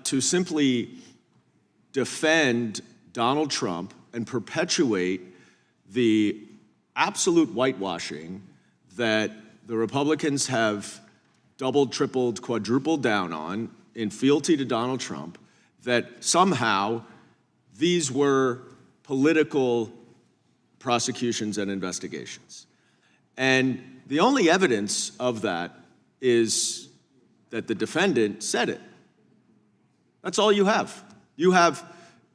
to simply defend Donald Trump and perpetuate the absolute whitewashing that the Republicans have doubled, tripled, quadrupled down on in fealty to Donald Trump, that somehow these were political prosecutions and investigations. And the only evidence of that is that the defendant said it. That's all you have. You have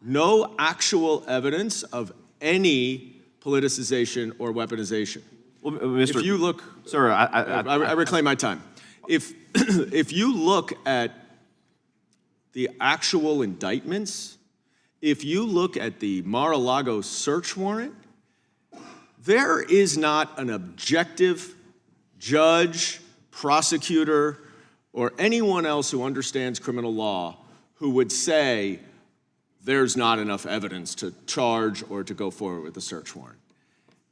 no actual evidence of any politicization or weaponization. Well, Mr. If you look, sir, I reclaim my time. If you look at the actual indictments, if you look at the Mar-a-Lago search warrant, there is not an objective judge, prosecutor, or anyone else who understands criminal law who would say there's not enough evidence to charge or to go forward with the search warrant.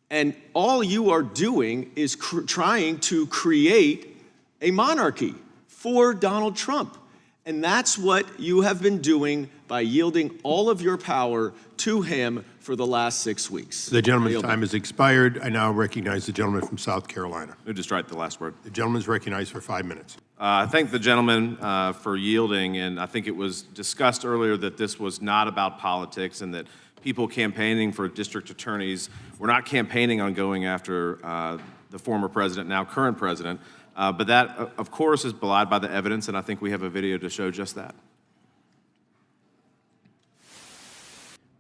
And all you are doing is trying to create a monarchy for Donald Trump. And that's what you have been doing by yielding all of your power to him for the last 6 weeks. The gentleman's time has expired. I now recognize the gentleman from South Carolina. Let me just write the last word. The gentleman is recognized for 5 minutes. I thank the gentleman for yielding, and I think it was discussed earlier that this was not about politics and that people campaigning for district attorneys were not campaigning on going after the former president, now current president. But that, of course, is belied by the evidence, and I think we have a video to show just that.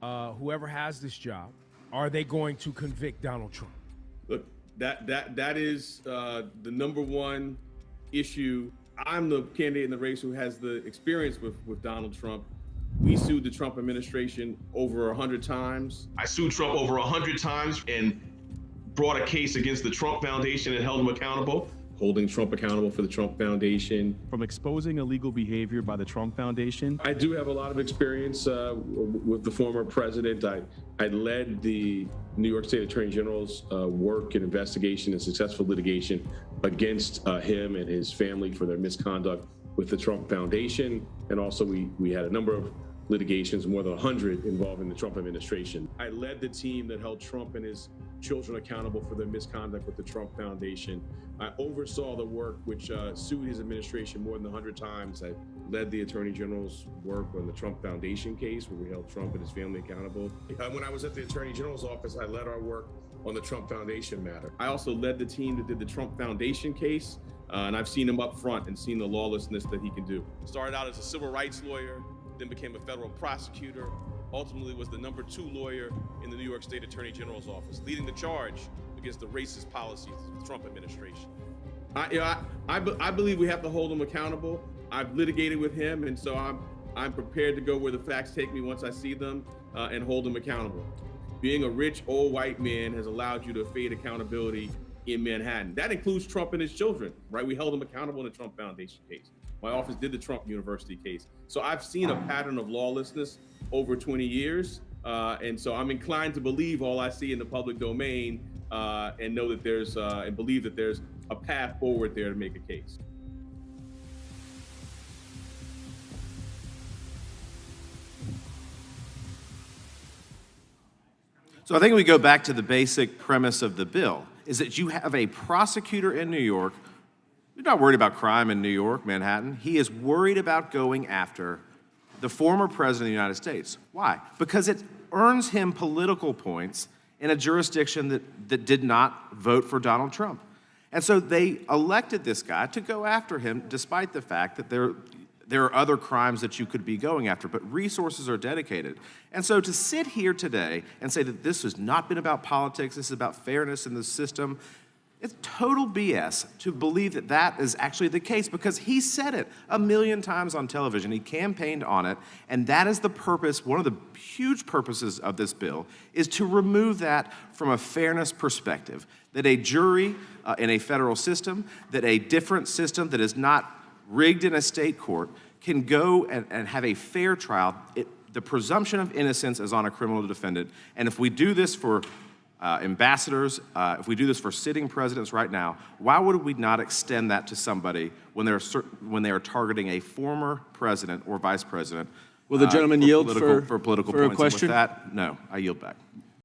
Whoever has this job, are they going to convict Donald Trump? Look, that is the number one issue. I'm the candidate in the race who has the experience with Donald Trump. We sued the Trump administration over 100 times. I sued Trump over 100 times and brought a case against the Trump Foundation and held him accountable. Holding Trump accountable for the Trump Foundation. From exposing illegal behavior by the Trump Foundation. I do have a lot of experience with the former president. I led the New York State Attorney General's work and investigation and successful litigation against him and his family for their misconduct with the Trump Foundation. And also we had a number of litigations, more than 100, involving the Trump administration. I led the team that held Trump and his children accountable for their misconduct with the Trump Foundation. I oversaw the work which sued his administration more than 100 times. I led the Attorney General's work on the Trump Foundation case where we held Trump and his family accountable. When I was at the Attorney General's office, I led our work on the Trump Foundation matter. I also led the team that did the Trump Foundation case, and I've seen him up front and seen the lawlessness that he can do. Started out as a civil rights lawyer, then became a federal prosecutor, ultimately was the #2 lawyer in the New York State Attorney General's office, leading the charge against the racist policies of the Trump administration. I believe we have to hold him accountable. I've litigated with him, and so I'm prepared to go where the facts take me once I see them and hold him accountable. Being a rich, old white man has allowed you to evade accountability in Manhattan. That includes Trump and his children, right? We held him accountable in the Trump Foundation case. My office did the Trump University case. So I've seen a pattern of lawlessness over 20 years. And so I'm inclined to believe all I see in the public domain and know that there's, and believe that there's a path forward there to make a case. So I think we go back to the basic premise of the bill, is that you have a prosecutor in New York. He's not worried about crime in New York, Manhattan. He is worried about going after the former president of the United States. Why? Because it earns him political points in a jurisdiction that did not vote for Donald Trump. And so they elected this guy to go after him, despite the fact that there are other crimes that you could be going after, but resources are dedicated. And so to sit here today and say that this has not been about politics, this is about fairness in the system, it's total BS to believe that that is actually the case, because he said it 1,000,000 times on television. He campaigned on it, and that is the purpose. One of the huge purposes of this bill is to remove that from a fairness perspective, that a jury in a federal system, that a different system that is not rigged in a state court can go and have a fair trial. The presumption of innocence is on a criminal defendant, and if we do this for ambassadors, if we do this for sitting presidents right now, why would we not extend that to somebody when they are targeting a former president or vice president? Will the gentleman yield for political for a points? And question? with that, no, I yield back.